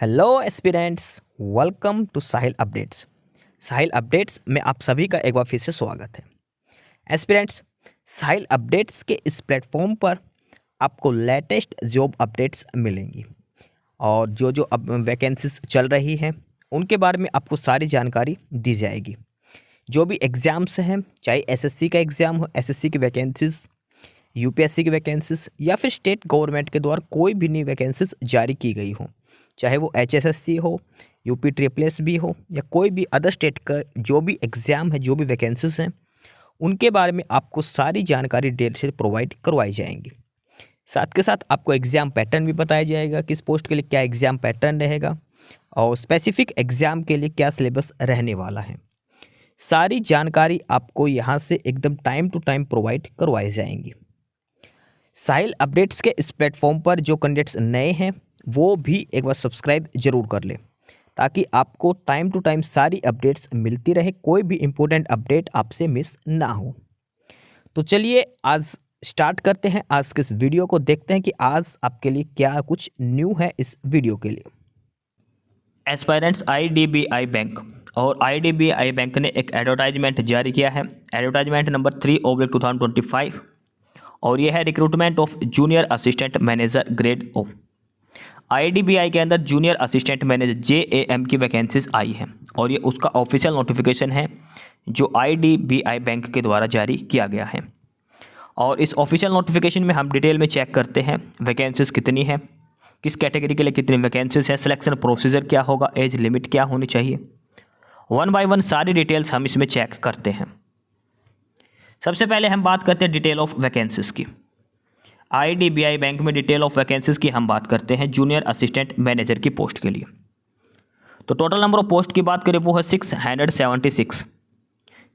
Hello aspirants, welcome to Sahil updates. Sahil updates में आप सभी का एक बार फिर से स्वागत है। एस्पिरेंट्स, साहिल अपडेट्स के इस प्लेटफॉर्म पर आपको लेटेस्ट जॉब अपडेट्स मिलेंगी और जो अब वैकेंसीज चल रही हैं उनके बारे में आपको सारी जानकारी दी जाएगी। जो भी एग्ज़ाम्स हैं, चाहे एसएससी का एग्ज़ाम हो, एसएससी की वैकेंसीज, यूपीएससी की वैकेंसीज या फिर स्टेट गवर्नमेंट के द्वारा कोई भी नई वैकेंसीज जारी की गई हो, चाहे वो एचएसएससी हो, यूपी ट्रिपल भी हो या कोई भी अदर स्टेट का जो भी एग्ज़ाम है, जो भी वैकेंसीज हैं, उनके बारे में आपको सारी जानकारी डिटेल से प्रोवाइड करवाई जाएंगी। साथ के साथ आपको एग्ज़ाम पैटर्न भी बताया जाएगा, किस पोस्ट के लिए क्या एग्ज़ाम पैटर्न रहेगा और स्पेसिफिक एग्ज़ाम के लिए क्या सिलेबस रहने वाला है। सारी जानकारी आपको यहाँ से एकदम टाइम टू टाइम प्रोवाइड करवाई जाएंगी। साहिल अपडेट्स के इस प्लेटफॉर्म पर जो कैंडिडेट्स नए हैं वो भी एक बार सब्सक्राइब जरूर कर लें ताकि आपको टाइम टू टाइम सारी अपडेट्स मिलती रहे, कोई भी इम्पोर्टेंट अपडेट आपसे मिस ना हो। तो चलिए आज स्टार्ट करते हैं आज के इस वीडियो को, देखते हैं कि आज आपके लिए क्या कुछ न्यू है इस वीडियो के लिए। एस्पायरेंट्स आईडीबीआई बैंक और आईडीबीआई बैंक ने एक एडवर्टाइजमेंट जारी किया है, एडवर्टाइजमेंट नंबर 3/2025 और यह है recruitment of junior assistant manager grade O. IDBI के अंदर जूनियर असिस्टेंट मैनेजर जेएएम की वैकेंसीज आई हैं और ये उसका ऑफिशियल नोटिफिकेशन है जो आईडीबीआई बैंक के द्वारा जारी किया गया है। और इस ऑफिशियल नोटिफिकेशन में हम डिटेल में चेक करते हैं वैकेंसीज कितनी है, किस कैटेगरी के लिए कितनी वैकेंसीज है, सिलेक्शन प्रोसीजर क्या होगा, एज लिमिट क्या होनी चाहिए, वन बाय वन सारी डिटेल्स हम इसमें चेक करते हैं। सबसे पहले हम बात करते हैं डिटेल ऑफ वैकेंसीज की। आईडीबीआई बैंक में डिटेल ऑफ वैकेंसीज की हम बात करते हैं जूनियर असिस्टेंट मैनेजर की पोस्ट के लिए। तो टोटल नंबर ऑफ पोस्ट की बात करें वो है 676,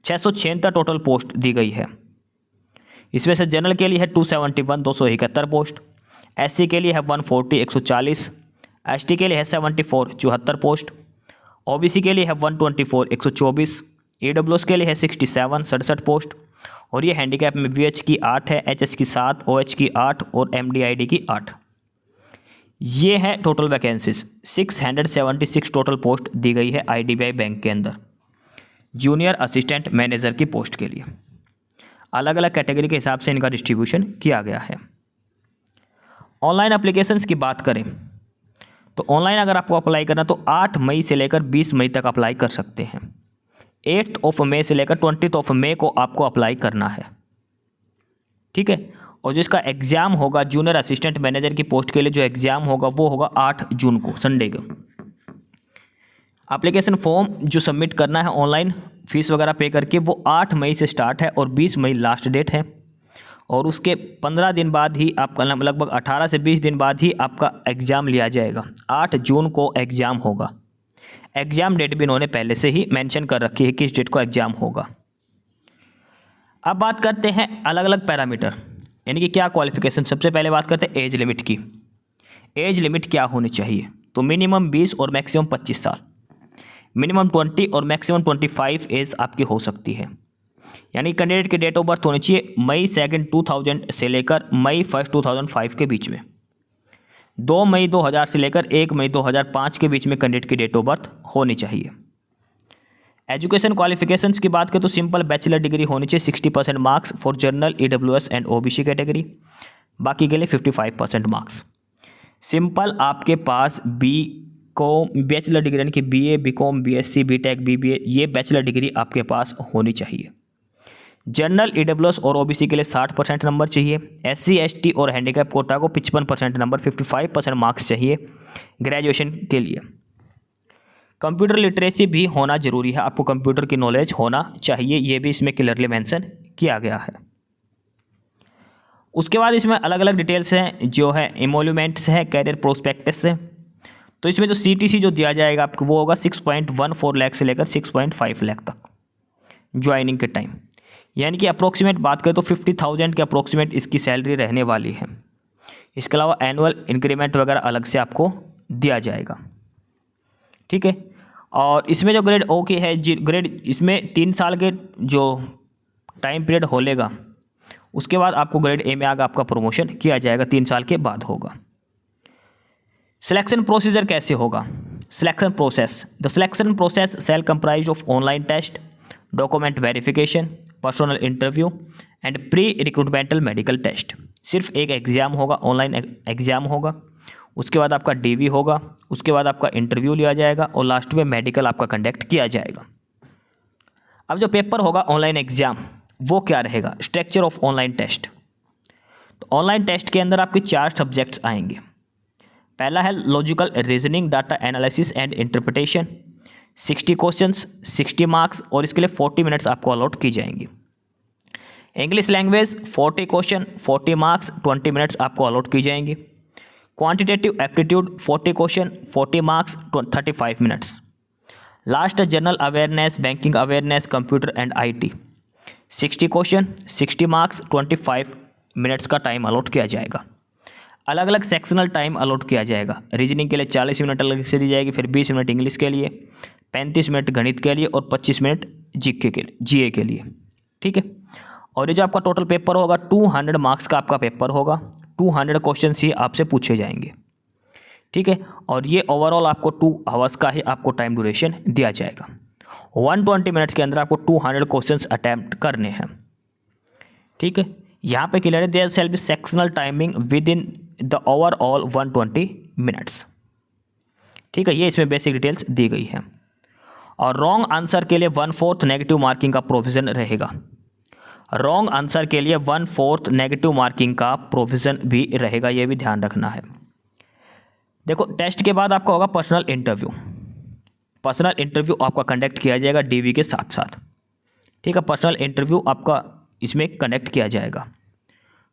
676 टोटल पोस्ट दी गई है। इसमें से जनरल के लिए है 271, 271 पोस्ट, एससी के लिए है 140, 140, एसटी के लिए है 74, 74 पोस्ट, ओबीसी के लिए है 124, 124, ईडब्ल्यूएस के लिए है 67, 67 पोस्ट और ये हैंडीकैप में बीएच की 8 है, एचएच की 7, ओएच की 8 और एमडीआईडी की 8। ये है टोटल वैकेंसीज। 676 टोटल पोस्ट दी गई है आईडीबीआई बैंक के अंदर जूनियर असिस्टेंट मैनेजर की पोस्ट के लिए। अलग अलग कैटेगरी के हिसाब से इनका डिस्ट्रीब्यूशन किया गया है। ऑनलाइन एप्लीकेशंस की बात करें तो ऑनलाइन अगर आपको अप्लाई करना तो 8 मई से लेकर 20 मई तक अप्लाई कर सकते हैं। 8 मई से लेकर 20 मई को आपको अप्लाई करना है, ठीक है। और जो इसका एग्ज़ाम होगा जूनियर असिस्टेंट मैनेजर की पोस्ट के लिए, जो एग्ज़ाम होगा वो होगा 8 जून को, संडे को। एप्लीकेशन फॉर्म जो सबमिट करना है ऑनलाइन फीस वगैरह पे करके वो 8 मई से स्टार्ट है और 20 मई लास्ट डेट है। और उसके 15 दिन बाद ही आपका लगभग 18 से 20 दिन बाद ही आपका एग्ज़ाम लिया जाएगा। 8 जून को एग्ज़ाम होगा। एग्ज़ाम डेट भी इन्होंने पहले से ही मेंशन कर रखी है किस डेट को एग्ज़ाम होगा। अब बात करते हैं अलग अलग पैरामीटर, यानी कि क्या क्वालिफिकेशन। सबसे पहले बात करते हैं एज लिमिट की। एज लिमिट क्या होनी चाहिए, तो मिनिमम 20 और मैक्सिमम 25 साल, मिनिमम 20 और मैक्सिमम 25 एज आपकी हो सकती है। यानी कैंडिडेट की डेट ऑफ बर्थ होनी चाहिए मई 2 2000 से लेकर मई 1 2005 के बीच में। 2 मई 2000 से लेकर 1 मई 2005 के बीच में कैंडिडेट की डेट ऑफ बर्थ होनी चाहिए। एजुकेशन क्वालिफिकेशंस की बात करें तो सिंपल बैचलर डिग्री होनी चाहिए, 60% marks for general, EWS and OBC category, बाकी के लिए 55% मार्क्स। सिंपल आपके पास बीकॉम बैचलर डिग्री यानी कि BA, BCom, BSc, BTech, BBA, ये बैचलर डिग्री आपके पास होनी चाहिए। जनरल, ईडब्ल्यूएस और ओबीसी के लिए 60% नंबर चाहिए। एससी, एसटी और हैंडीकैप कोटा को 55% नंबर, 55% मार्क्स चाहिए ग्रेजुएशन के लिए। कंप्यूटर लिटरेसी भी होना जरूरी है, आपको कंप्यूटर की नॉलेज होना चाहिए, ये भी इसमें क्लियरली मेंशन किया गया है। उसके बाद इसमें अलग अलग डिटेल्स हैं, जो है एमोल्यूमेंट्स है, कैरियर प्रोस्पेक्टस है। तो इसमें जो सीटीसी जो दिया जाएगा आपको वो होगा 6.14 लाख से लेकर 6.5 लाख तक ज्वाइनिंग के टाइम। यानी कि अप्रोक्सीमेट बात करें तो 50,000 के अप्रोक्सीमेट इसकी सैलरी रहने वाली है। इसके अलावा एनुअल इंक्रीमेंट वगैरह अलग से आपको दिया जाएगा, ठीक है। और इसमें जो ग्रेड ओ की है ग्रेड, इसमें 3 साल के जो टाइम पीरियड होलेगा उसके बाद आपको ग्रेड ए में आगे आपका प्रमोशन किया जाएगा, 3 साल के बाद होगा। सिलेक्शन प्रोसीजर कैसे होगा, Selection process. The selection process shall comprise of online test, document verification, personal interview and pre-recruitmental medical test. सिर्फ एक एग्ज़ाम होगा, ऑनलाइन एग्ज़ाम होगा, उसके बाद आपका डीवी होगा, उसके बाद आपका इंटरव्यू लिया जाएगा और लास्ट में मेडिकल आपका कंडक्ट किया जाएगा। अब जो पेपर होगा ऑनलाइन एग्ज़ाम वो क्या रहेगा? Structure of online test. तो ऑनलाइन टेस्ट के अंदर आपके 4 सब्जेक्ट्स आएंगे। पहला है logical reasoning, data analysis and interpretation, 60 questions, 60 marks और इसके लिए 40 मिनट्स आपको अलॉट की जाएंगी। English language 40 question, 40 marks, 20 minutes आपको अलॉट की जाएंगी। Quantitative aptitude 40 question, 40 marks, 35 minutes. Last general awareness, banking awareness, computer and IT, 60 question, 60 marks, 25 minutes का टाइम अलॉट किया जाएगा। अलग अलग सेक्शनल टाइम अलॉट किया जाएगा। रीजनिंग के लिए 40 मिनट अलग से दी जाएगी, फिर 20 मिनट इंग्लिश के लिए, 35 मिनट गणित के लिए और 25 मिनट जीए के लिए। ठीक है। और ये जो आपका टोटल पेपर होगा 200 मार्क्स का आपका पेपर होगा, 200 क्वेश्चन ही आपसे पूछे जाएंगे। ठीक है। और ये ओवरऑल आपको 2 आवर्स का ही आपको टाइम ड्यूरेशन दिया जाएगा। 120 मिनट्स के अंदर आपको 200 क्वेश्चंस अटैम्प्ट करने हैं। ठीक है। यहाँ पे क्लियर है, there shall be sectional timing within the overall 120 minutes. ठीक है। ये इसमें बेसिक डिटेल्स दी गई है। और रॉन्ग आंसर के लिए 1/4 नेगेटिव मार्किंग का प्रोविज़न रहेगा। रॉन्ग आंसर के लिए 1/4 नेगेटिव मार्किंग का प्रोविज़न भी रहेगा, ये भी ध्यान रखना है। देखो, टेस्ट के बाद आपका होगा पर्सनल इंटरव्यू। पर्सनल इंटरव्यू आपका कंडक्ट किया जाएगा डीवी के साथ साथ। ठीक है। पर्सनल इंटरव्यू आपका इसमें कंडक्ट किया जाएगा।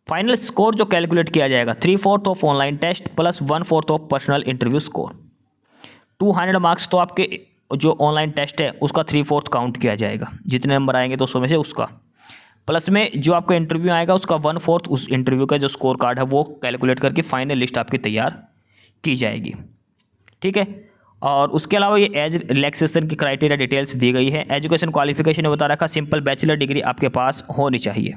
फाइनल स्कोर जो कैलकुलेट किया जाएगा 3/4 of online test plus 1/4 of personal interview score. 200 marks तो आपके जो ऑनलाइन टेस्ट है उसका 3/4 काउंट किया जाएगा, जितने नंबर आएंगे 200 में से उसका, प्लस में जो आपका इंटरव्यू आएगा उसका 1/4 उस इंटरव्यू का जो स्कोर कार्ड है वो कैलकुलेट करके फाइनल लिस्ट आपकी तैयार की जाएगी। ठीक है। और उसके अलावा ये एज रिलैक्सेशन की क्राइटेरिया डिटेल्स दी गई है। एजुकेशन क्वालिफिकेशन ने बता रखा, सिंपल बैचलर डिग्री आपके पास होनी चाहिए।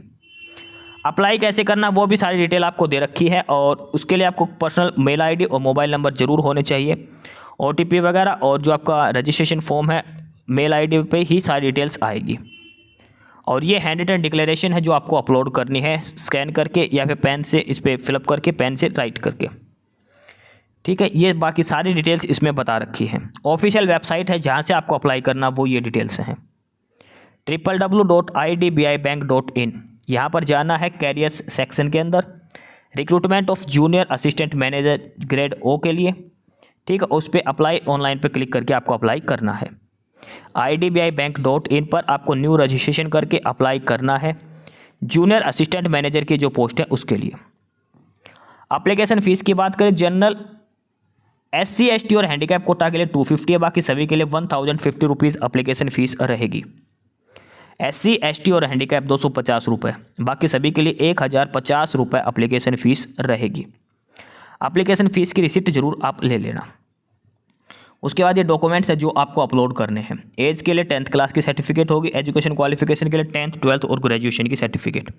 अप्लाई कैसे करना वो भी सारी डिटेल आपको दे रखी है। और उसके लिए आपको पर्सनल मेल आईडी और मोबाइल नंबर ज़रूर होने चाहिए, ओटीपी वगैरह, और जो आपका रजिस्ट्रेशन फॉर्म है मेल आईडी पे ही सारी डिटेल्स आएगी। और ये हैंड रिटन डिक्लेरेशन है जो आपको अपलोड करनी है स्कैन करके या फिर पेन से इस पर फिलअप करके, पेन से राइट करके। ठीक है। ये बाकी सारी डिटेल्स इसमें बता रखी है। ऑफिशियल वेबसाइट है जहाँ से आपको अप्लाई करना, वो ये डिटेल्स हैं www.idbibank.in। यहाँ पर जाना है कैरियर्स सेक्शन के अंदर, recruitment of junior assistant manager grade O के लिए। ठीक है। उस पर अप्लाई ऑनलाइन पे क्लिक करके आपको अप्लाई करना है। idbibank.in पर आपको न्यू रजिस्ट्रेशन करके अप्लाई करना है जूनियर असिस्टेंट मैनेजर की जो पोस्ट है उसके लिए। एप्लीकेशन फ़ीस की बात करें, जनरल SC ST और हैंडीकैप कोटा के लिए 250 है, बाकी सभी के लिए 1050 रुपीज़ एप्लीकेशन फ़ीस रहेगी। SC ST और हैंडीकैप 250 रुपये, बाकी सभी के लिए 1050 रुपये एप्लीकेशन फ़ीस रहेगी। एप्लीकेशन फ़ीस की रिसिप्ट ज़रूर आप ले लेना। उसके बाद ये डॉक्यूमेंट्स है जो आपको अपलोड करने हैं। एज के लिए 10th क्लास की सर्टिफिकेट होगी, एजुकेशन क्वालिफिकेशन के लिए 10th 12th और ग्रेजुएशन की सर्टिफिकेट।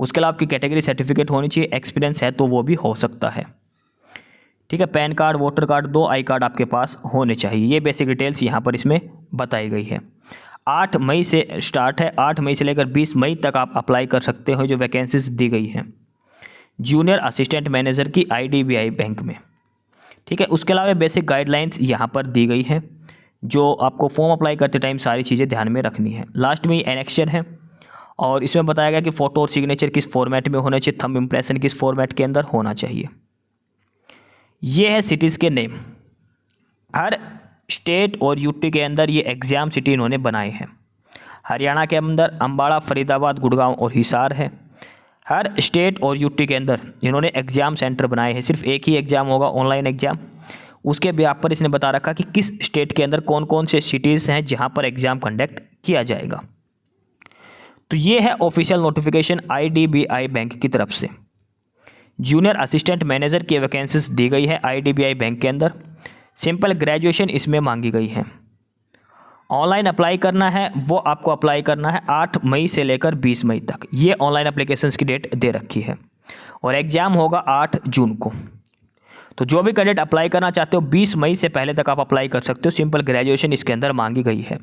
उसके अलावा आपकी कैटेगरी सर्टिफिकेट होनी चाहिए, एक्सपीरियंस है तो वो भी हो सकता है। ठीक है। Pan card, voter card, 2 I card आपके पास होने चाहिए। ये बेसिक डिटेल्स यहाँ पर इसमें बताई गई है। 8 मई से स्टार्ट है, 8 मई से लेकर 20 मई तक आप अप्लाई कर सकते हो जो वैकेंसीज दी गई हैं जूनियर असिस्टेंट मैनेजर की IDBI बैंक में। ठीक है। उसके अलावा बेसिक गाइडलाइंस यहाँ पर दी गई है जो आपको फॉर्म अप्लाई करते टाइम सारी चीज़ें ध्यान में रखनी है। लास्ट में ये एनेक्शन है और इसमें बताया गया कि फ़ोटो और सिग्नेचर किस फॉर्मेट में होना चाहिए, थंब इम्प्रेशन किस फॉर्मेट के अंदर होना चाहिए। ये है सिटीज़ के नेम। हर स्टेट और यूटी के अंदर ये एग्ज़ाम सिटी इन्होंने बनाए हैं। हरियाणा के अंदर अम्बाड़ा, फरीदाबाद, गुड़गांव और हिसार है। हर स्टेट और यूटी के अंदर इन्होंने एग्ज़ाम सेंटर बनाए हैं। सिर्फ एक ही एग्ज़ाम होगा, ऑनलाइन एग्ज़ाम। उसके ब्याप पर इसने बता रखा कि किस स्टेट के अंदर कौन कौन से सिटीज़ हैं जहां पर एग्ज़ाम कंडक्ट किया जाएगा। तो ये है ऑफिशियल नोटिफिकेशन IDBI बैंक की तरफ से। जूनियर असिस्टेंट मैनेजर की वैकेंसीज दी गई है IDBI बैंक के अंदर। सिंपल ग्रेजुएशन इसमें मांगी गई है। ऑनलाइन अप्लाई करना है वो आपको अप्लाई करना है 8 मई से लेकर 20 मई तक। ये ऑनलाइन एप्लीकेशंस की डेट दे रखी है और एग्ज़ाम होगा 8 जून को। तो जो भी कैंडिडेट अप्लाई करना चाहते हो 20 मई से पहले तक आप अप्लाई कर सकते हो। सिंपल ग्रेजुएशन इसके अंदर मांगी गई है।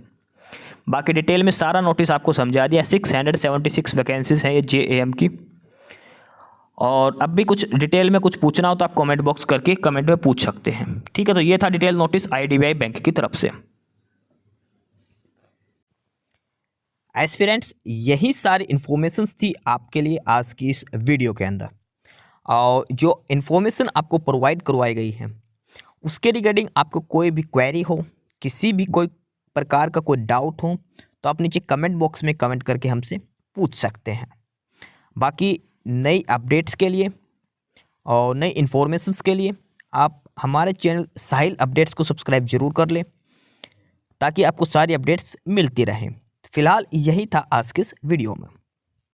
बाकी डिटेल में सारा नोटिस आपको समझा दिया। 676 वैकेंसीज हैं ये JAM की। और अब भी कुछ डिटेल में कुछ पूछना हो तो आप कमेंट बॉक्स करके कमेंट में पूछ सकते हैं। ठीक है, तो ये था डिटेल नोटिस IDBI बैंक की तरफ से। एस्पिरेंट्स, यही सारी इन्फॉर्मेशंस थी आपके लिए आज की इस वीडियो के अंदर। और जो इन्फॉर्मेशन आपको प्रोवाइड करवाई गई है उसके रिगार्डिंग आपको कोई भी क्वेरी हो, किसी भी कोई प्रकार का कोई डाउट हो, तो आप नीचे कमेंट बॉक्स में कमेंट करके हमसे पूछ सकते हैं। बाकी नई अपडेट्स के लिए और नई इन्फॉर्मेशंस के लिए आप हमारे चैनल साहिल अपडेट्स को सब्सक्राइब जरूर कर लें ताकि आपको सारी अपडेट्स मिलती रहें। फिलहाल यही था आज के इस वीडियो में।